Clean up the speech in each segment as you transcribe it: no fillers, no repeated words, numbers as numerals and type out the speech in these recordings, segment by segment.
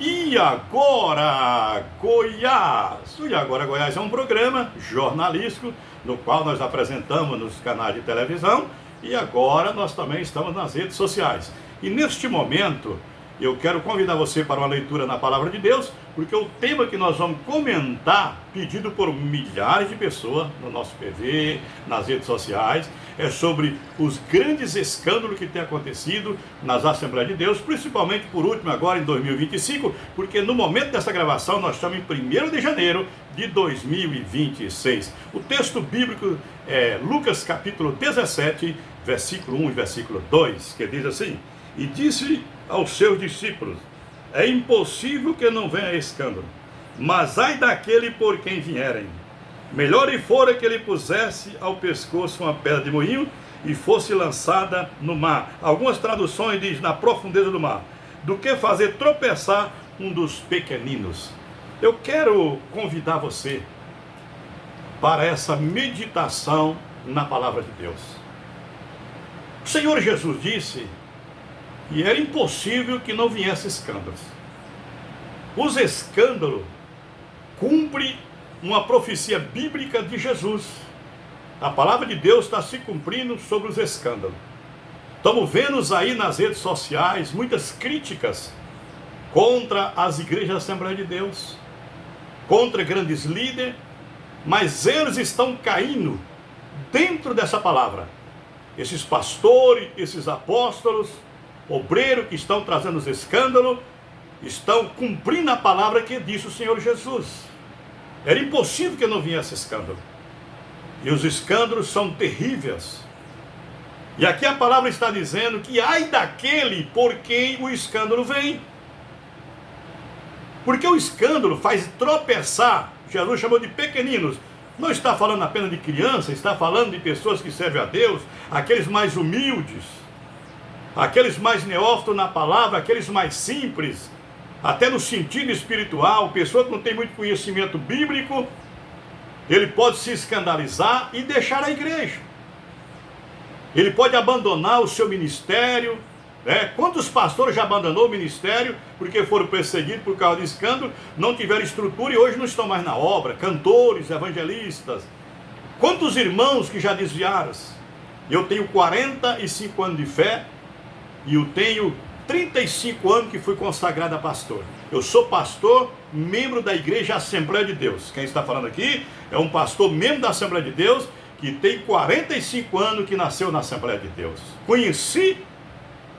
E agora, Goiás? E agora, Goiás é um programa jornalístico no qual nós apresentamos nos canais de televisão e agora nós também estamos nas redes sociais. E neste momento, eu quero convidar você para uma leitura na Palavra de Deus, porque o tema que nós vamos comentar, pedido por milhares de pessoas no nosso PV, nas redes sociais, é sobre os grandes escândalos que têm acontecido nas Assembleias de Deus, principalmente por último agora em 2025, porque no momento dessa gravação nós estamos em 1º de janeiro de 2026. O texto bíblico é Lucas capítulo 17, versículo 1 e versículo 2, que diz assim: E disse aos seus discípulos: É impossível que não venha escândalo, mas ai daquele por quem vierem. Melhor lhe fora que ele pusesse ao pescoço uma pedra de moinho e fosse lançada no mar. Algumas traduções dizem na profundeza do mar, do que fazer tropeçar um dos pequeninos. Eu quero convidar você para essa meditação na palavra de Deus. O Senhor Jesus disse que era impossível que não viesse escândalos. Os escândalos cumprem uma profecia bíblica de Jesus. A palavra de Deus está se cumprindo sobre os escândalos. Estamos vendo aí nas redes sociais muitas críticas contra as igrejas da Assembleia de Deus, contra grandes líderes, mas eles estão caindo dentro dessa palavra. Esses pastores, esses apóstolos, obreiros que estão trazendo os escândalos, estão cumprindo a palavra que disse o Senhor Jesus. Era impossível que não viesse escândalo. E os escândalos são terríveis. E aqui a palavra está dizendo que ai daquele por quem o escândalo vem. Porque o escândalo faz tropeçar. Jesus chamou de pequeninos. Não está falando apenas de crianças, está falando de pessoas que servem a Deus, aqueles mais humildes, aqueles mais neófitos na palavra, aqueles mais simples, até no sentido espiritual, pessoa que não tem muito conhecimento bíblico, ele pode se escandalizar e deixar a igreja. Ele pode abandonar o seu ministério. Quantos pastores já abandonou o ministério porque foram perseguidos por causa de escândalo, não tiveram estrutura e hoje não estão mais na obra? Cantores, evangelistas. Quantos irmãos que já desviaram-se? Eu tenho 45 anos de fé e eu tenho 35 anos que fui consagrado a pastor. Eu sou pastor, membro da Igreja Assembleia de Deus. Quem está falando aqui é um pastor, membro da Assembleia de Deus, que tem 45 anos que nasceu na Assembleia de Deus. Conheci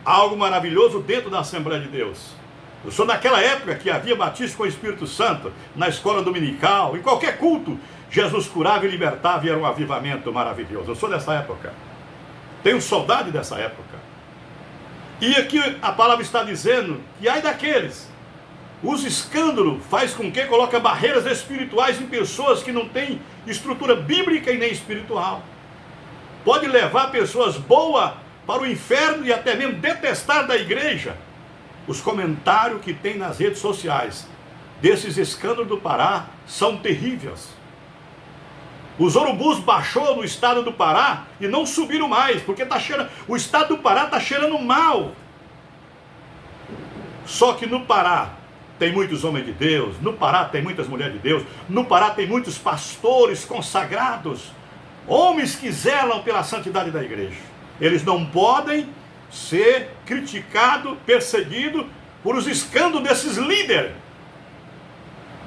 algo maravilhoso dentro da Assembleia de Deus. Eu sou daquela época que havia batismo com o Espírito Santo, na escola dominical, em qualquer culto. Jesus curava e libertava e era um avivamento maravilhoso. Eu sou dessa época. Tenho saudade dessa época. E aqui a palavra está dizendo que ai daqueles. Os escândalos faz com que coloque barreiras espirituais em pessoas que não têm estrutura bíblica e nem espiritual. Pode levar pessoas boas para o inferno e até mesmo detestar da igreja. Os comentários que tem nas redes sociais desses escândalos do Pará são terríveis. Os urubus baixou no estado do Pará e não subiram mais, porque tá cheirando, o estado do Pará está cheirando mal. Só que no Pará tem muitos homens de Deus, no Pará tem muitas mulheres de Deus, no Pará tem muitos pastores consagrados, homens que zelam pela santidade da igreja. Eles não podem ser criticados, perseguidos por os escândalos desses líderes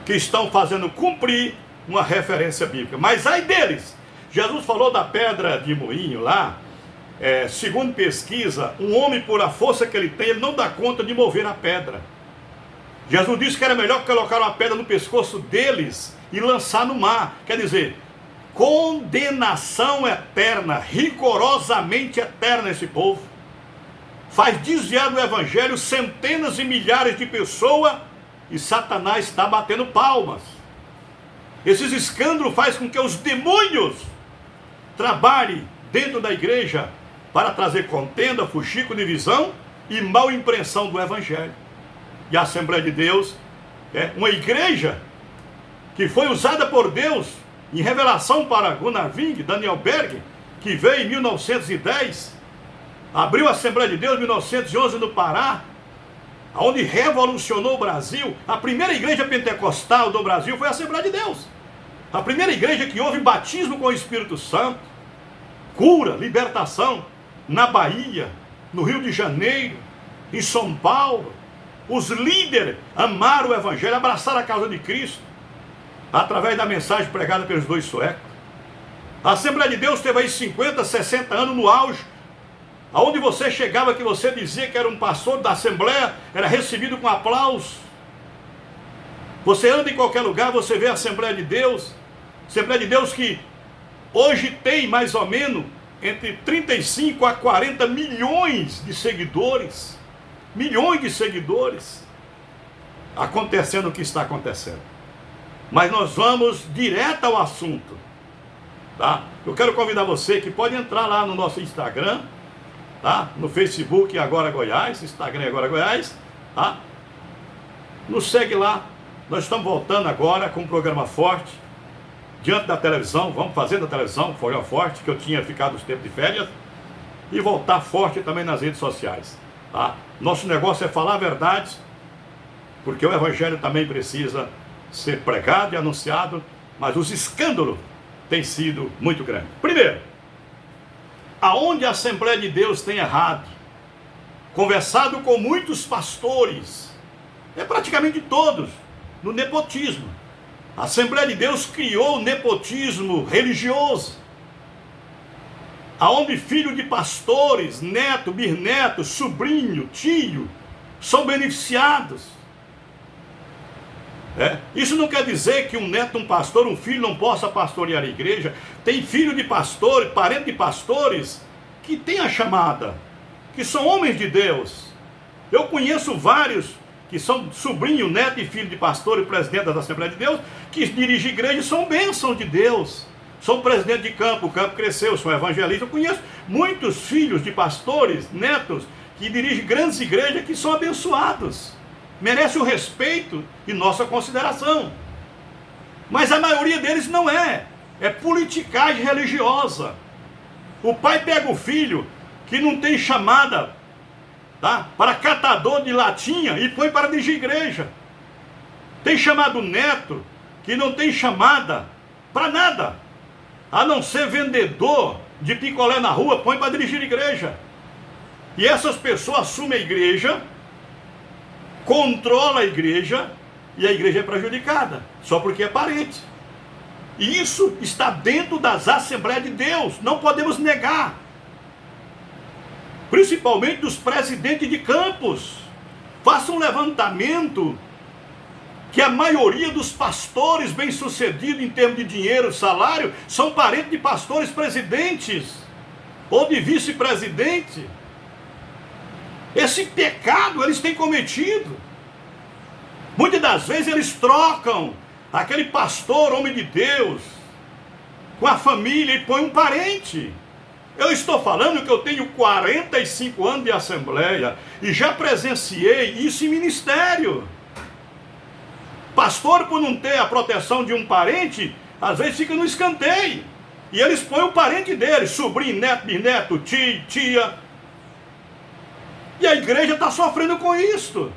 que estão fazendo cumprir uma referência bíblica. Mas ai deles. Jesus falou da pedra de moinho lá. Segundo pesquisa, um homem, por a força que ele tem, ele não dá conta de mover a pedra. Jesus disse que era melhor colocar uma pedra no pescoço deles e lançar no mar. Quer dizer, condenação eterna, rigorosamente eterna esse povo. Faz desviar do evangelho centenas e milhares de pessoas e Satanás está batendo palmas. Esses escândalos fazem com que os demônios trabalhem dentro da igreja para trazer contenda, fuxico, divisão e mal impressão do evangelho. E a Assembleia de Deus é uma igreja que foi usada por Deus em revelação para Gunnar Ving, Daniel Berg, que veio em 1910, abriu a Assembleia de Deus em 1911 no Pará, onde revolucionou o Brasil, a primeira igreja pentecostal do Brasil foi a Assembleia de Deus. A primeira igreja que houve batismo com o Espírito Santo, cura, libertação, na Bahia, no Rio de Janeiro, em São Paulo. Os líderes amaram o Evangelho, abraçaram a causa de Cristo, através da mensagem pregada pelos dois suecos. A Assembleia de Deus teve aí 50, 60 anos no auge, aonde você chegava que você dizia que era um pastor da Assembleia, era recebido com aplauso. Você anda em qualquer lugar, você vê a Assembleia de Deus que hoje tem mais ou menos entre 35 a 40 milhões de seguidores. Milhões de seguidores. Acontecendo o que está acontecendo. Mas nós vamos direto ao assunto. Tá? Eu quero convidar você que pode entrar lá no nosso Instagram, tá? No Facebook Agora Goiás, Instagram Agora Goiás, tá? Nos segue lá. Nós estamos voltando agora com um programa forte, diante da televisão, vamos fazer na televisão, programa forte, que eu tinha ficado os tempos de férias, e voltar forte também nas redes sociais, tá? Nosso negócio é falar a verdade, porque o Evangelho também precisa ser pregado e anunciado, mas os escândalos têm sido muito grandes. Primeiro, aonde a Assembleia de Deus tem errado, conversado com muitos pastores, praticamente todos, no nepotismo. A Assembleia de Deus criou o nepotismo religioso, aonde filho de pastores, neto, bisneto, sobrinho, tio, são beneficiados. Isso não quer dizer que um neto, um pastor, um filho não possa pastorear a igreja. Tem filho de pastores, parente de pastores, que tem a chamada, que são homens de Deus. Eu conheço vários que são sobrinho, neto e filho de pastor e presidente da Assembleia de Deus, que dirigem igreja e são bênçãos de Deus. São presidente de campo, o campo cresceu, são evangelistas. Eu conheço muitos filhos de pastores, netos, que dirigem grandes igrejas que são abençoados. Merece o respeito e nossa consideração. Mas a maioria deles não é. É politicagem religiosa. O pai pega o filho que não tem chamada, tá, para catador de latinha e põe para dirigir igreja. Tem chamado neto que não tem chamada para nada, a não ser vendedor de picolé na rua, põe para dirigir igreja. E essas pessoas assumem a igreja, controla a igreja, e a igreja é prejudicada, só porque é parente. E isso está dentro das Assembleias de Deus, não podemos negar. Principalmente dos presidentes de campos. Faça um levantamento que a maioria dos pastores bem-sucedidos em termos de dinheiro, salário, são parentes de pastores presidentes, ou de vice-presidente. Esse pecado eles têm cometido. Muitas das vezes eles trocam aquele pastor, homem de Deus, com a família e põe um parente. Eu estou falando que eu tenho 45 anos de Assembleia e já presenciei isso em ministério. Pastor, por não ter a proteção de um parente, às vezes fica no escanteio. E eles põem o parente dele, sobrinho, neto, bisneto, tio, tia. E a igreja está sofrendo com isso.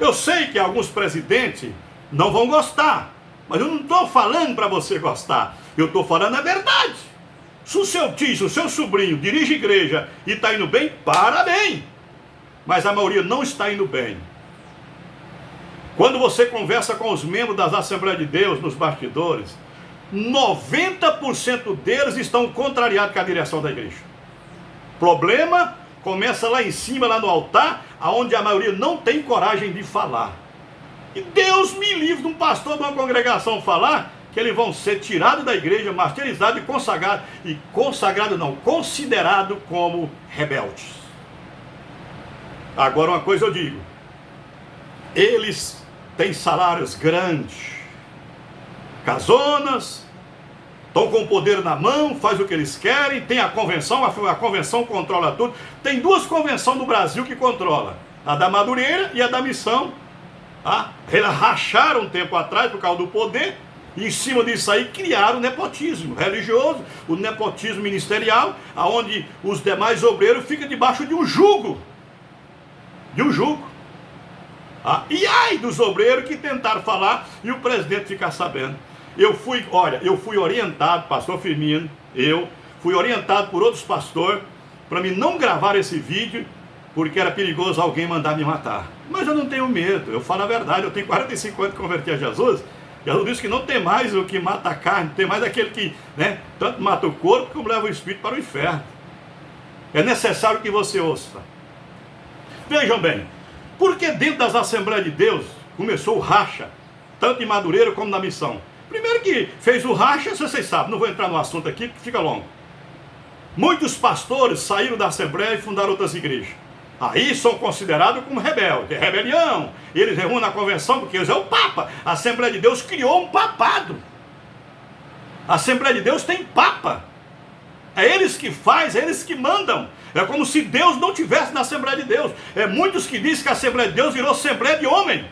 Eu sei que alguns presidentes não vão gostar, mas eu não estou falando para você gostar. Eu estou falando a verdade. Se o seu tio, se o seu sobrinho dirige igreja e está indo bem, parabéns. Mas a maioria não está indo bem. Quando você conversa com os membros das Assembleias de Deus nos bastidores, 90% deles estão contrariados com a direção da igreja. Problema começa lá em cima, lá no altar, aonde a maioria não tem coragem de falar. E Deus me livre de um pastor de uma congregação falar que eles vão ser tirados da igreja, martirizados e considerados como rebeldes. Agora uma coisa eu digo, eles têm salários grandes, casonas, estão com o poder na mão, faz o que eles querem, tem a convenção controla tudo. Tem duas convenções no Brasil que controlam, a da Madureira e a da Missão. Eles racharam um tempo atrás por causa do poder, e em cima disso aí criaram o nepotismo religioso, o nepotismo ministerial, onde os demais obreiros ficam debaixo de um jugo. de um jugo. E ai dos obreiros que tentaram falar e o presidente ficar sabendo. Eu fui orientado, pastor Firmino, eu fui orientado por outros pastores para mim não gravar esse vídeo, porque era perigoso alguém mandar me matar. Mas eu não tenho medo, eu falo a verdade. Eu tenho 45 anos que converti a Jesus. Jesus disse que não tem mais o que mata a carne, tem mais aquele que, tanto mata o corpo como leva o espírito para o inferno. É necessário que você ouça. Vejam bem, porque dentro das Assembleias de Deus começou o racha, tanto em Madureira como na missão. Primeiro que fez o racha, vocês sabem, não vou entrar no assunto aqui porque fica longo. Muitos pastores saíram da Assembleia e fundaram outras igrejas. Aí são considerados como rebeldes, rebelião. Eles reúnem na convenção porque eles é o Papa. A Assembleia de Deus criou um papado. A Assembleia de Deus tem Papa. É eles que fazem, é eles que mandam. É como se Deus não tivesse na Assembleia de Deus. É muitos que dizem que a Assembleia de Deus virou Assembleia de homem.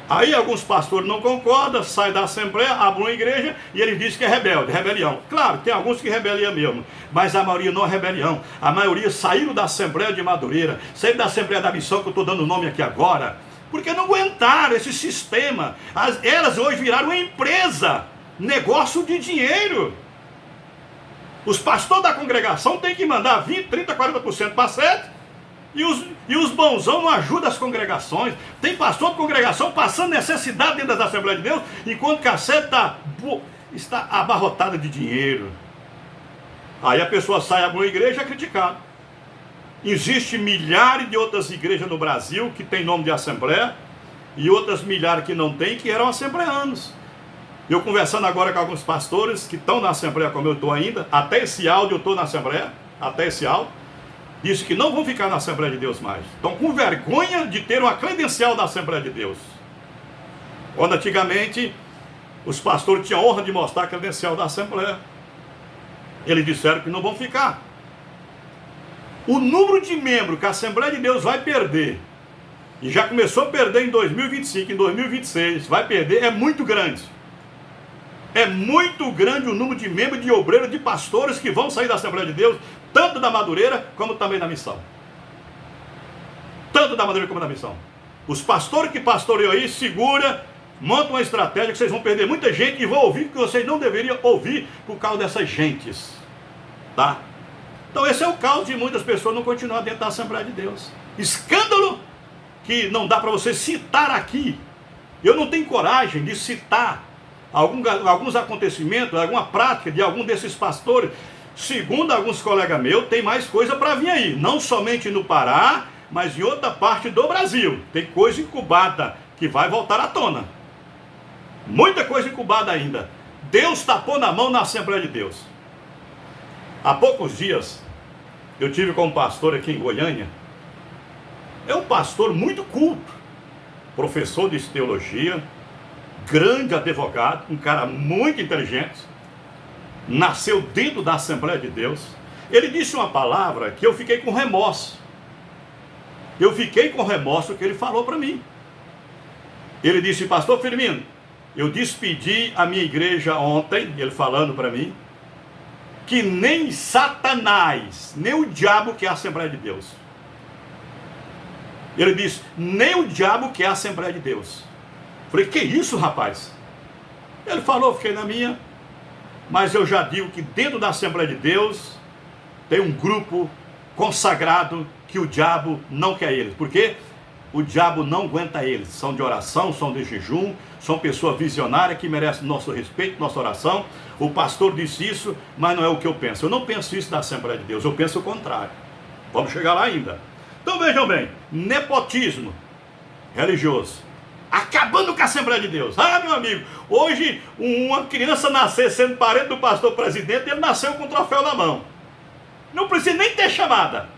Aí alguns pastores não concordam, saem da Assembleia, abrem uma igreja e eles dizem que é rebelde, rebelião. Claro, tem alguns que rebeliam mesmo, mas a maioria não é rebelião. A maioria saíram da Assembleia de Madureira, saíram da Assembleia da Missão, que eu estou dando o nome aqui agora, porque não aguentaram esse sistema. Elas hoje viraram uma empresa, negócio de dinheiro. Os pastores da congregação têm que mandar 20, 30, 40% para a sede. E os bonzão não ajudam as congregações. Tem pastor de congregação passando necessidade dentro da Assembleia de Deus, enquanto que a sede está abarrotada de dinheiro. Aí a pessoa sai a uma igreja e é criticada. Existem milhares de outras igrejas no Brasil que tem nome de Assembleia, e outras milhares que não tem, que eram assembleanos. Eu conversando agora com alguns pastores que estão na Assembleia como eu estou ainda, até esse áudio eu estou na Assembleia, até esse áudio, disse que não vão ficar na Assembleia de Deus mais. Estão com vergonha de ter uma credencial da Assembleia de Deus. Quando antigamente os pastores tinham a honra de mostrar a credencial da Assembleia. Eles disseram que não vão ficar. O número de membros que a Assembleia de Deus vai perder, e já começou a perder em 2025, em 2026, vai perder, é muito grande. É muito grande o número de membros, de obreiros, de pastores que vão sair da Assembleia de Deus, tanto da Madureira como também da missão. Tanto da Madureira como da missão. Os pastores que pastoreiam aí, segura, montam uma estratégia que vocês vão perder muita gente e vão ouvir o que vocês não deveriam ouvir por causa dessas gentes. Tá? Então esse é o caso de muitas pessoas não continuar dentro da Assembleia de Deus. Escândalo que não dá para você citar aqui. Eu não tenho coragem de citar alguns acontecimentos, alguma prática de algum desses pastores. Segundo alguns colegas meus, tem mais coisa para vir aí. Não somente no Pará, mas em outra parte do Brasil. Tem coisa incubada que vai voltar à tona. Muita coisa incubada ainda. Deus está pondo a mão na Assembleia de Deus. Há poucos dias, eu tive com um pastor aqui em Goiânia. É um pastor muito culto, professor de teologia, grande advogado, um cara muito inteligente, nasceu dentro da Assembleia de Deus. Ele disse uma palavra que eu fiquei com remorso. Eu fiquei com remorso que ele falou para mim. Ele disse: pastor Firmino, eu despedi a minha igreja ontem, ele falando para mim, que nem Satanás, nem o diabo quer a Assembleia de Deus. Ele disse: nem o diabo quer a Assembleia de Deus. Falei: que isso, rapaz? Ele falou, fiquei na minha, mas eu já digo que dentro da Assembleia de Deus tem um grupo consagrado que o diabo não quer eles. Por quê? O diabo não aguenta eles. São de oração, são de jejum, são pessoas visionárias que merecem nosso respeito, nossa oração. O pastor disse isso, mas não é o que eu penso. Eu não penso isso da Assembleia de Deus, eu penso o contrário. Vamos chegar lá ainda. Então vejam bem, nepotismo religioso, acabando com a Assembleia de Deus. Ah, meu amigo, hoje uma criança nascer sendo parente do pastor presidente, ele nasceu com o troféu na mão. Não precisa nem ter chamada.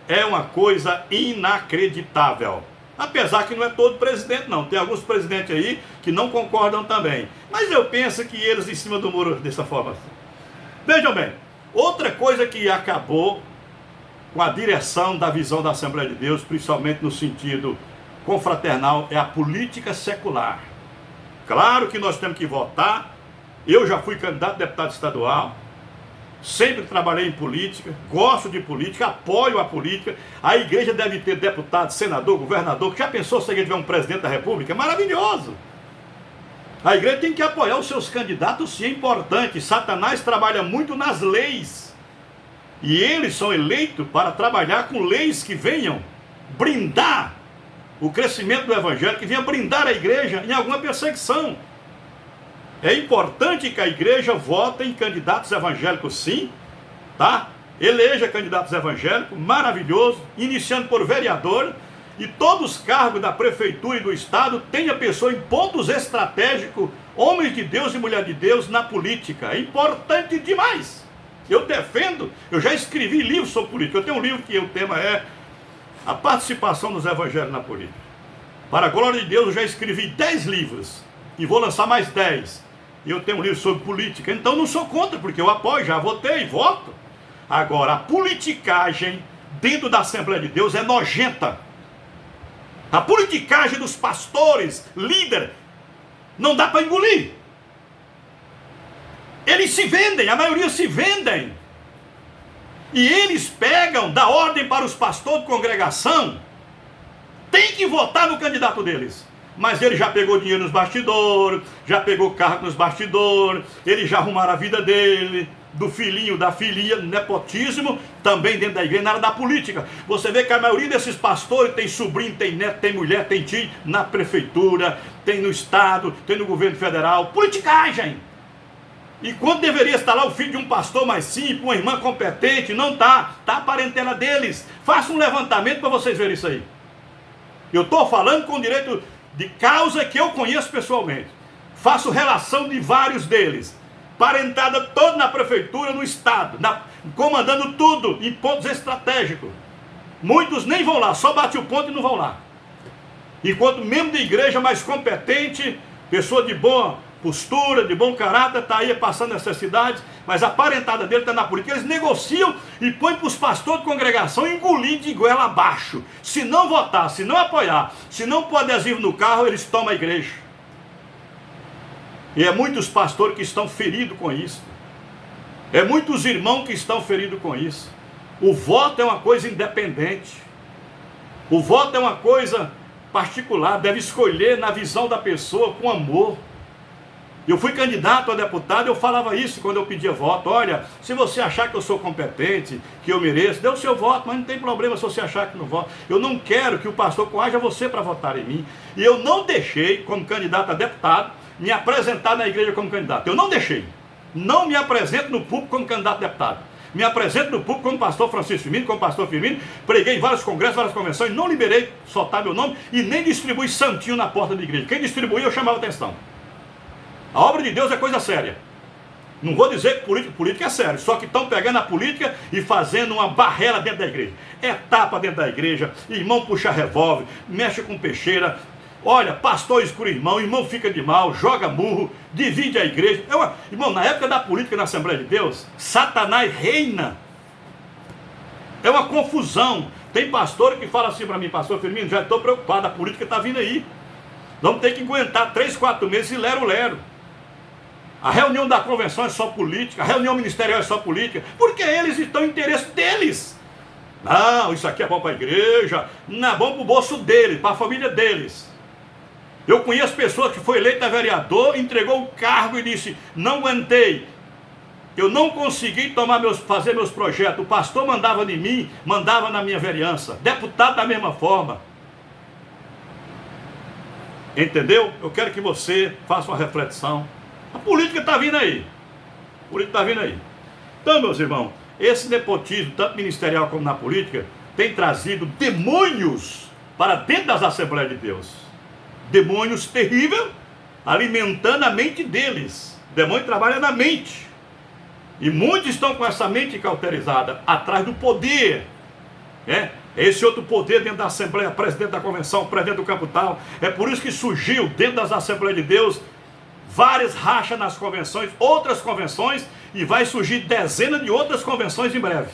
É uma coisa inacreditável. Apesar que não é todo presidente não. Tem alguns presidentes aí que não concordam também. Mas eu penso que eles em cima do muro dessa forma. Vejam bem, outra coisa que acabou com a direção da visão da Assembleia de Deus, principalmente no sentido confraternal, é a política secular. Claro que nós temos que votar. Eu já fui candidato a deputado estadual. sempre trabalhei em política, gosto de política, apoio a política. A igreja deve ter deputado, senador, governador. Já pensou se a igreja tiver um presidente da república? É maravilhoso. A igreja tem que apoiar os seus candidatos, sim, é importante. Satanás trabalha muito nas leis. E eles são eleitos para trabalhar com leis que venham brindar o crescimento do evangelho, que venha brindar a igreja em alguma perseguição. É importante que a igreja vote em candidatos evangélicos, sim, tá? Eleja candidatos evangélicos, maravilhoso, iniciando por vereador, e todos os cargos da prefeitura e do estado tenha pessoa em pontos estratégicos, homens de Deus e mulher de Deus na política. É importante demais. Eu defendo, eu já escrevi livros sobre política. Eu tenho um livro que o tema é a participação dos evangélicos na política. Para a glória de Deus, eu já escrevi 10 livros e vou lançar mais 10. E eu tenho um livro sobre política, então não sou contra, porque eu apoio, já votei, voto. Agora, a politicagem dentro da Assembleia de Deus é nojenta. A politicagem dos pastores, líder, não dá para engolir. Eles se vendem, a maioria se vendem. E eles pegam, dá ordem para os pastores de congregação, tem que votar no candidato deles. Mas ele já pegou dinheiro nos bastidores, já pegou carro nos bastidores, ele já arrumaram a vida dele, do filhinho, da filhinha, nepotismo, também dentro da igreja, na área da política. Você vê que a maioria desses pastores tem sobrinho, tem neto, tem mulher, tem tio, na prefeitura, tem no estado, tem no governo federal, politicagem. E quando deveria estar lá o filho de um pastor mais simples, uma irmã competente, não está, está a parentela deles. Faça um levantamento para vocês verem isso aí. Eu estou falando com direito de causa que eu conheço pessoalmente. Faço relação de vários deles. Parentada toda na prefeitura, no estado, comandando tudo em pontos estratégicos. Muitos nem vão lá, só bate o ponto e não vão lá. Enquanto membro de igreja mais competente, pessoa de boa postura, de bom caráter, está aí passando necessidades, mas a parentada dele está na política. Eles negociam e põem para os pastores de congregação engolir de goela abaixo. Se não votar, se não apoiar, se não pôr adesivo no carro, eles tomam a igreja. E é muitos pastores que estão feridos com isso. É muitos irmãos que estão feridos com isso. O voto é uma coisa independente. O voto é uma coisa particular. Deve escolher na visão da pessoa com amor. Eu fui candidato a deputado, eu falava isso quando eu pedia voto. Olha, se você achar que eu sou competente, que eu mereço, dê o seu voto, mas não tem problema se você achar que não vota. Eu não quero que o pastor coaja você para votar em mim. E eu não deixei, como candidato a deputado, me apresentar na igreja como candidato. Eu não deixei. Não me apresento no público como candidato a deputado. Me apresento no público como pastor Francisco Firmino, como pastor Firmino. Preguei em vários congressos, várias convenções, não liberei soltar meu nome e nem distribuí santinho na porta da igreja. Quem distribuía eu chamava atenção. A obra de Deus é coisa séria. Não vou dizer que política é sério, só que estão pegando a política e fazendo uma barreira dentro da igreja. É tapa dentro da igreja, irmão puxa revólver, mexe com peixeira. Olha, pastor escura irmão fica de mal, joga murro, divide a igreja. Irmão, na época da política na Assembleia de Deus, Satanás reina. É uma confusão. Tem pastor que fala assim para mim, pastor Firmino, já estou preocupado, a política está vindo aí. Vamos ter que aguentar 3, 4 meses e lero. A reunião da convenção é só política, a reunião ministerial é só política, porque eles estão em interesse deles. Não, isso aqui é bom para a igreja, não é bom para o bolso deles, para a família deles. Eu conheço pessoas que foi eleita vereador, entregou o cargo e disse, não aguentei, eu não consegui fazer meus projetos, o pastor mandava em mim, mandava na minha vereança, deputado da mesma forma. Entendeu? Eu quero que você faça uma reflexão. A política está vindo aí. A política está vindo aí. Então, meus irmãos, esse nepotismo, tanto ministerial como na política, tem trazido demônios para dentro das Assembleias de Deus. Demônios terríveis, alimentando a mente deles. O demônio trabalha na mente. E muitos estão com essa mente cauterizada, atrás do poder. Esse outro poder dentro da Assembleia, presidente da convenção, presidente do campo tal. É por isso que surgiu dentro das Assembleias de Deus várias rachas nas convenções, outras convenções, e vai surgir dezenas de outras convenções em breve.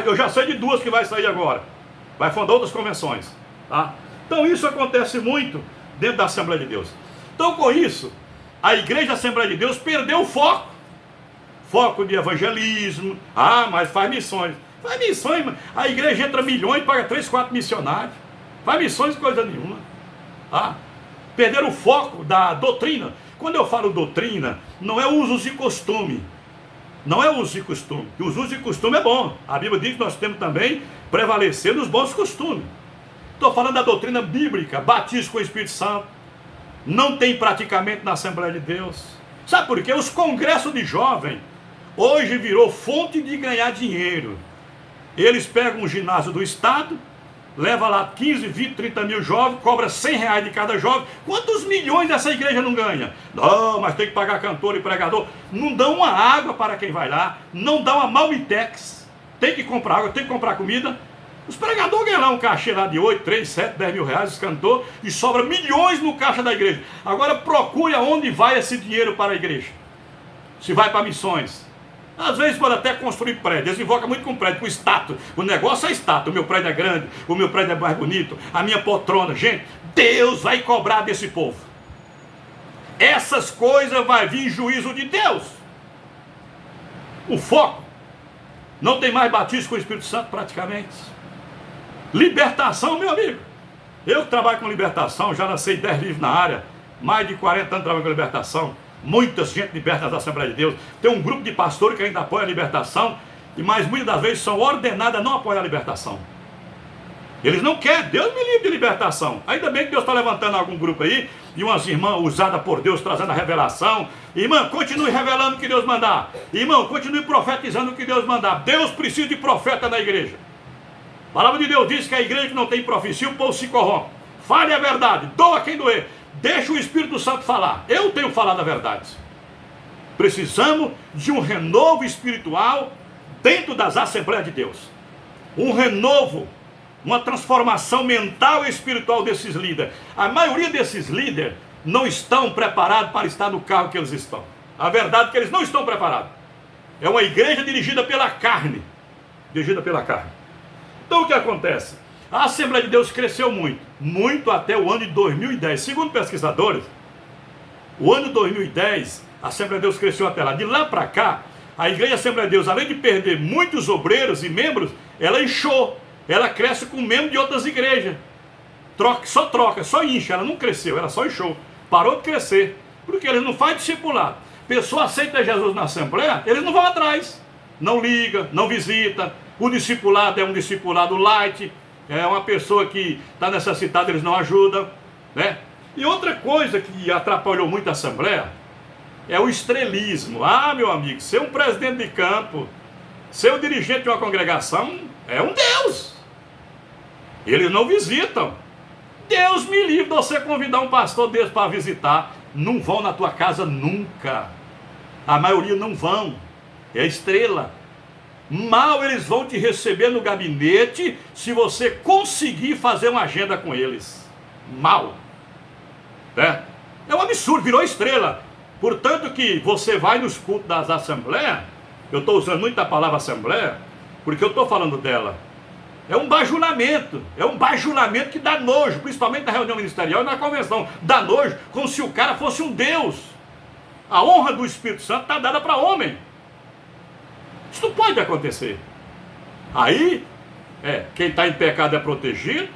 Eu já sei de 2 que vai sair agora. Vai fundar outras convenções. Tá? Então isso acontece muito dentro da Assembleia de Deus. Então com isso, a Igreja Assembleia de Deus perdeu o foco. foco de evangelismo. Mas faz missões. Faz missões, mano. A igreja entra milhões e paga 3, 4 missionários. Faz missões, coisa nenhuma. Perderam o foco da doutrina. Quando eu falo doutrina, não é usos e costume. Não é uso e costume. O uso e costume é bom. A Bíblia diz que nós temos também prevalecer nos bons costumes. Estou falando da doutrina bíblica. Batismo com o Espírito Santo. Não tem praticamente na Assembleia de Deus. Sabe por quê? Os congressos de jovem hoje virou fonte de ganhar dinheiro. Eles pegam um ginásio do Estado, leva lá 15, 20, 30 mil jovens, cobra R$100 de cada jovem. Quantos milhões essa igreja não ganha? Não, mas tem que pagar cantor e pregador. Não dão uma água para quem vai lá, não dá uma Malmitex. Tem que comprar água, tem que comprar comida. Os pregadores ganham lá um cachê lá de 8, 3, 7, 10 mil reais, os cantores, e sobra milhões no caixa da igreja. Agora procure aonde vai esse dinheiro para a igreja. Se vai para missões. Às vezes pode até construir prédio, eles invocam muito com prédio, com status. O negócio é status, o meu prédio é grande, o meu prédio é mais bonito, a minha poltrona. Gente, Deus vai cobrar desse povo. Essas coisas vai vir juízo de Deus. O foco. Não tem mais batismo com o Espírito Santo praticamente. Libertação, meu amigo. Eu que trabalho com libertação, já lancei 10 livros na área, mais de 40 anos trabalhando com libertação. Muita gente liberta da Assembleia de Deus. Tem um grupo de pastores que ainda apoia a libertação, mas muitas das vezes são ordenados a não apoiar a libertação. Eles não querem, Deus me livre de libertação. Ainda bem que Deus está levantando algum grupo aí, e umas irmãs usadas por Deus, trazendo a revelação. Irmã, continue revelando o que Deus mandar. Irmão, continue profetizando o que Deus mandar. Deus precisa de profeta na igreja. A palavra de Deus diz que a igreja que não tem profecia, o povo se corrompe. Fale a verdade, doa quem doer. Deixa o Espírito Santo falar. Eu tenho falado a verdade. Precisamos de um renovo espiritual dentro das Assembleias de Deus. Um renovo, uma transformação mental e espiritual desses líderes. A maioria desses líderes não estão preparados para estar no cargo que eles estão. A verdade é que eles não estão preparados. É uma igreja dirigida pela carne. Dirigida pela carne. Então o que acontece? A Assembleia de Deus cresceu muito, muito até o ano de 2010. Segundo pesquisadores, o ano de 2010, a Assembleia de Deus cresceu até lá. De lá para cá, a Igreja Assembleia de Deus, além de perder muitos obreiros e membros, ela inchou. Ela cresce com membros de outras igrejas. Só incha, ela não cresceu, ela só inchou. Parou de crescer, porque eles não fazem discipulado. Pessoa aceita Jesus na Assembleia, eles não vão atrás. Não liga, não visita. O discipulado é um discipulado light. É uma pessoa que está necessitada, eles não ajudam, né? E outra coisa que atrapalhou muito a Assembleia é o estrelismo. Meu amigo, ser um presidente de campo, ser o dirigente de uma congregação, é um Deus. Eles não visitam. Deus me livre de você convidar um pastor desse para visitar. Não vão na tua casa nunca. A maioria não vão. É estrela. Mal eles vão te receber no gabinete se você conseguir fazer uma agenda com eles. Mal. Né? É um absurdo, virou estrela. Portanto que você vai nos cultos das assembleias, eu estou usando muito a palavra assembleia, porque eu estou falando dela. É um bajulamento que dá nojo, principalmente na reunião ministerial e na convenção. Dá nojo, como se o cara fosse um Deus. A honra do Espírito Santo está dada para homem. Isso não pode acontecer. Aí, quem está em pecado é protegido,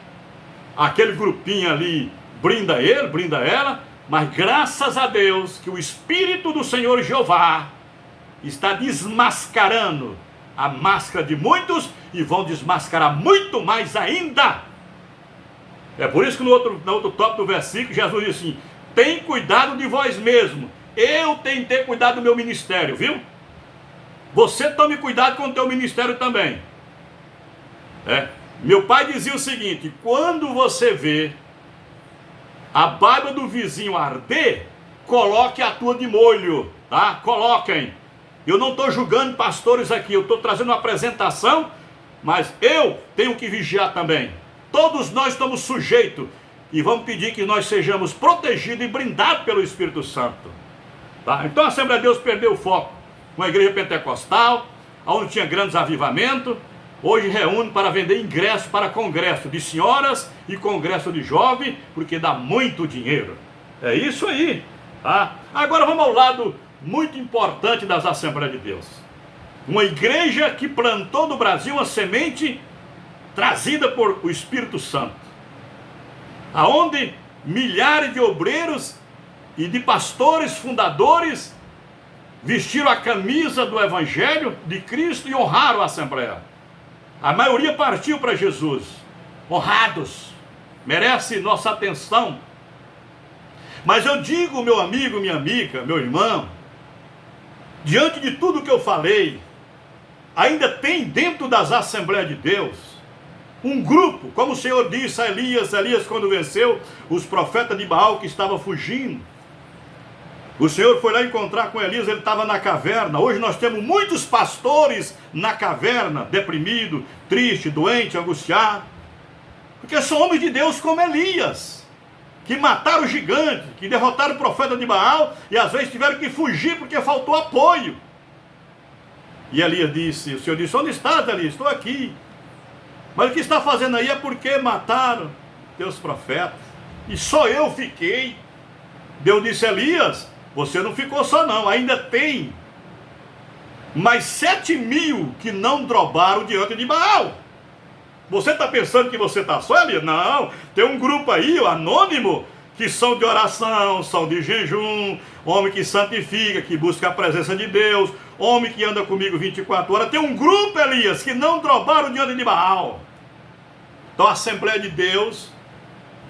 aquele grupinho ali brinda ele, brinda ela, mas graças a Deus que o Espírito do Senhor Jeová está desmascarando a máscara de muitos e vão desmascarar muito mais ainda. É por isso que no outro tópico do versículo, Jesus diz assim: tem cuidado de vós mesmo, eu tenho que ter cuidado do meu ministério, viu? Você tome cuidado com o teu ministério também. Meu pai dizia o seguinte: quando você vê a barba do vizinho arder, coloque a tua de molho, tá? Coloquem. Eu não estou julgando pastores aqui, eu estou trazendo uma apresentação, mas eu tenho que vigiar também. Todos nós estamos sujeitos e vamos pedir que nós sejamos protegidos e brindados pelo Espírito Santo. Tá? Então a Assembleia de Deus perdeu o foco. Uma igreja pentecostal, onde tinha grandes avivamentos, hoje reúne para vender ingressos para congresso de senhoras e congresso de jovens, porque dá muito dinheiro. É isso aí. Tá? Agora vamos ao lado muito importante das Assembleias de Deus. Uma igreja que plantou no Brasil uma semente trazida por o Espírito Santo, aonde milhares de obreiros e de pastores fundadores vestiram a camisa do Evangelho de Cristo e honraram a Assembleia. A maioria partiu para Jesus, honrados, merece nossa atenção. Mas eu digo, meu amigo, minha amiga, meu irmão, diante de tudo que eu falei, ainda tem dentro das Assembleias de Deus um grupo, como o Senhor disse a Elias quando venceu os profetas de Baal que estavam fugindo. O Senhor foi lá encontrar com Elias, ele estava na caverna. Hoje nós temos muitos pastores na caverna, deprimido, triste, doente, angustiado, porque são homens de Deus como Elias, que mataram o gigante, que derrotaram o profeta de Baal, e às vezes tiveram que fugir porque faltou apoio. E Elias disse, o Senhor disse, onde estás, Elias? Estou aqui. Mas o que está fazendo aí é porque mataram teus profetas, e só eu fiquei. Deus disse, Elias, você não ficou só não, ainda tem mais 7.000 que não drobaram diante de Baal. Você está pensando que você está só, Elias? Não, tem um grupo aí, o anônimo, que são de oração, são de jejum, homem que santifica, que busca a presença de Deus, homem que anda comigo 24 horas. Tem um grupo, Elias, que não drobaram diante de Baal. Então a Assembleia de Deus,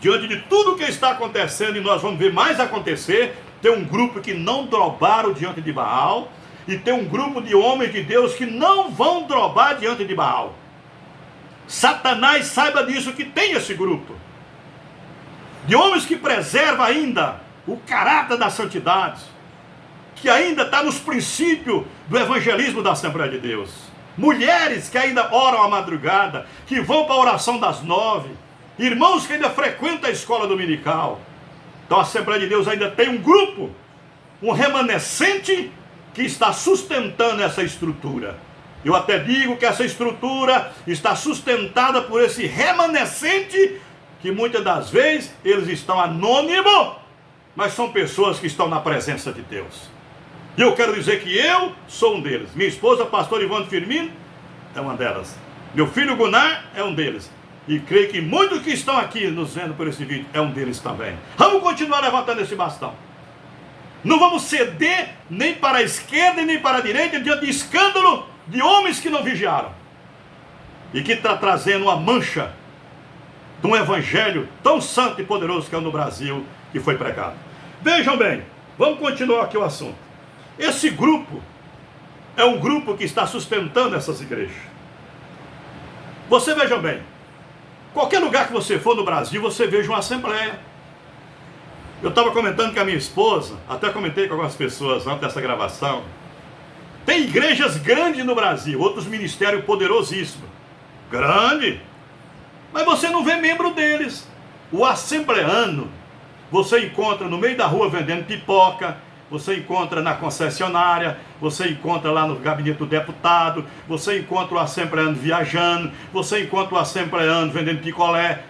diante de tudo que está acontecendo, e nós vamos ver mais acontecer, tem um grupo que não drobaram diante de Baal, e tem um grupo de homens de Deus que não vão drobar diante de Baal. Satanás, saiba disso, que tem esse grupo de homens que preservam ainda o caráter da santidade, que ainda está nos princípios do evangelismo da Assembleia de Deus. Mulheres que ainda oram à madrugada, que vão para a oração das 9, irmãos que ainda frequentam a escola dominical. Então a Assembleia de Deus ainda tem um grupo, um remanescente que está sustentando essa estrutura. Eu até digo que essa estrutura está sustentada por esse remanescente, que muitas das vezes eles estão anônimos, mas são pessoas que estão na presença de Deus. E eu quero dizer que eu sou um deles. Minha esposa, pastor Ivone Firmino, é uma delas. Meu filho Gunnar é um deles. E creio que muitos que estão aqui nos vendo por esse vídeo é um deles também. Vamos continuar levantando esse bastão. Não vamos ceder nem para a esquerda nem para a direita diante de escândalo de homens que não vigiaram. E que está trazendo uma mancha de um evangelho tão santo e poderoso que é o no Brasil, que foi pregado. Vejam bem, vamos continuar aqui o assunto. Esse grupo é um grupo que está sustentando essas igrejas. Você veja bem, qualquer lugar que você for no Brasil, você veja uma assembleia. Eu estava comentando com a minha esposa, até comentei com algumas pessoas antes dessa gravação. Tem igrejas grandes no Brasil, outros ministérios poderosíssimos. Grande. Mas você não vê membro deles. O assembleano, você encontra no meio da rua vendendo pipoca, você encontra na concessionária, você encontra lá no gabinete do deputado, você encontra o assembleano viajando, você encontra o assembleano vendendo picolé.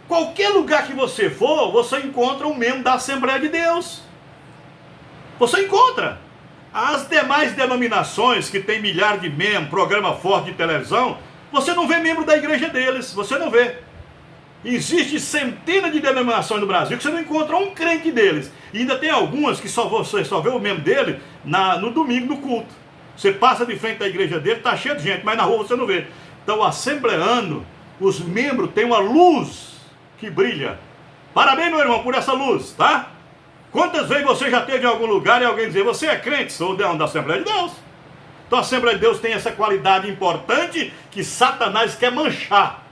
Qualquer lugar que você for, você encontra um membro da Assembleia de Deus. Você encontra. As demais denominações que tem milhares de membros, programa forte de televisão, você não vê membro da igreja deles, você não vê. Existe centenas de denominações no Brasil que você não encontra um crente deles. E ainda tem algumas que você só vê o membro dele no domingo no culto. Você passa de frente da igreja dele, está cheio de gente, mas na rua você não vê. Então o assembleano, os membros têm uma luz que brilha. Parabéns, meu irmão, por essa luz, tá? Quantas vezes você já teve em algum lugar e alguém dizer, você é crente? Sou da Assembleia de Deus. Então a Assembleia de Deus tem essa qualidade importante que Satanás quer manchar.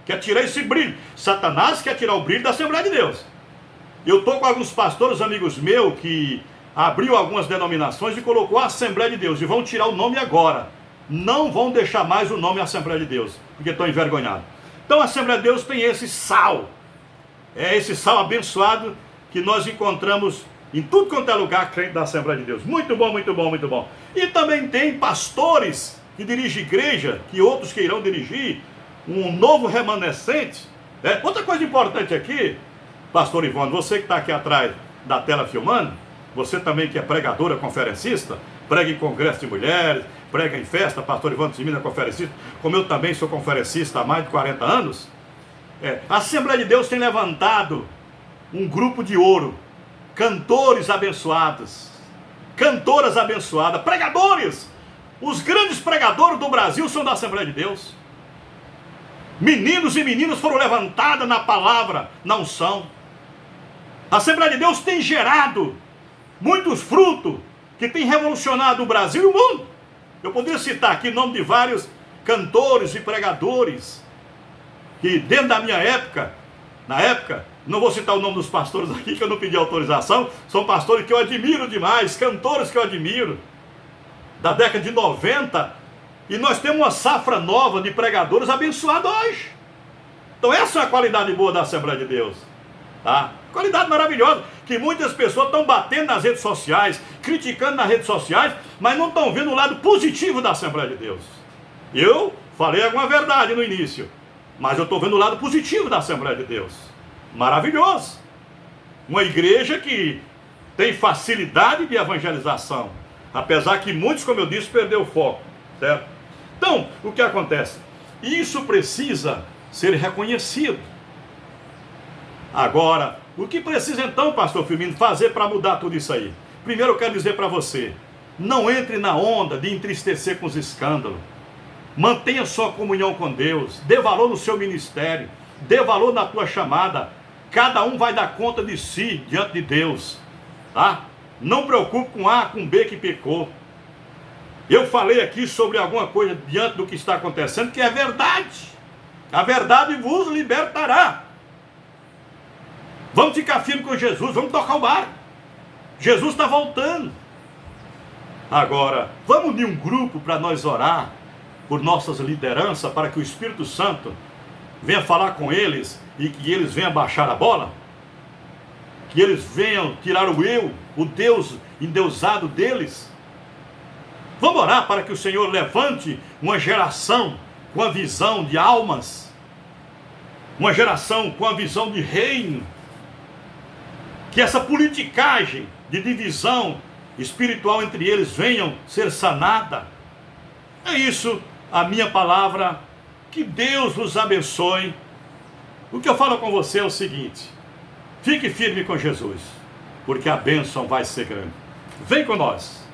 Quer tirar esse brilho. Satanás quer tirar o brilho da Assembleia de Deus. Eu estou com alguns pastores, amigos meus, que abriu algumas denominações e colocou a Assembleia de Deus. E vão tirar o nome agora. Não vão deixar mais o nome Assembleia de Deus, porque estão envergonhados. Então a Assembleia de Deus tem esse sal. É esse sal abençoado que nós encontramos em tudo quanto é lugar crente da Assembleia de Deus. Muito bom, muito bom, muito bom. E também tem pastores que dirigem igreja, que outros que irão dirigir, um novo remanescente. Outra coisa importante aqui, pastor Ivone, você que está aqui atrás da tela filmando, você também que é pregadora, conferencista, prega em congresso de mulheres, prega em festa, pastor Ivan de Minas é conferencista, como eu também sou conferencista há mais de 40 anos, a Assembleia de Deus tem levantado um grupo de ouro, cantores abençoados, cantoras abençoadas, pregadores. Os grandes pregadores do Brasil são da Assembleia de Deus. Meninos e meninas foram levantados na palavra, na unção. A Assembleia de Deus tem gerado muitos frutos que tem revolucionado o Brasil e o mundo. Eu poderia citar aqui o nome de vários cantores e pregadores que dentro da minha época, na época, não vou citar o nome dos pastores aqui, que eu não pedi autorização, são pastores que eu admiro demais, cantores que eu admiro, da década de 90, e nós temos uma safra nova de pregadores abençoados hoje. Então essa é a qualidade boa da Assembleia de Deus, tá? Qualidade maravilhosa, que muitas pessoas estão batendo nas redes sociais, criticando nas redes sociais, mas não estão vendo o lado positivo da Assembleia de Deus. Eu falei alguma verdade no início, mas eu estou vendo o lado positivo da Assembleia de Deus. Maravilhoso. Uma igreja que tem facilidade de evangelização, apesar que muitos, como eu disse, perderam o foco, certo? Então, o que acontece? Isso precisa ser reconhecido. Agora, o que precisa então, pastor Firmino, fazer para mudar tudo isso aí? Primeiro eu quero dizer para você, não entre na onda de entristecer com os escândalos. Mantenha sua comunhão com Deus, dê valor no seu ministério, dê valor na tua chamada. Cada um vai dar conta de si diante de Deus, tá? Não preocupe com A, com B que pecou. Eu falei aqui sobre alguma coisa diante do que está acontecendo, que é verdade. A verdade vos libertará. Vamos ficar firme com Jesus, vamos tocar o barco. Jesus está voltando. Agora, vamos unir um grupo para nós orar por nossas lideranças, para que o Espírito Santo venha falar com eles e que eles venham baixar a bola? Que eles venham tirar o eu, o Deus endeusado deles? Vamos orar para que o Senhor levante uma geração com a visão de almas, uma geração com a visão de reino, que essa politicagem de divisão espiritual entre eles venham ser sanada. É isso a minha palavra. Que Deus vos abençoe. O que eu falo com você é o seguinte: fique firme com Jesus, porque a bênção vai ser grande. Vem com nós.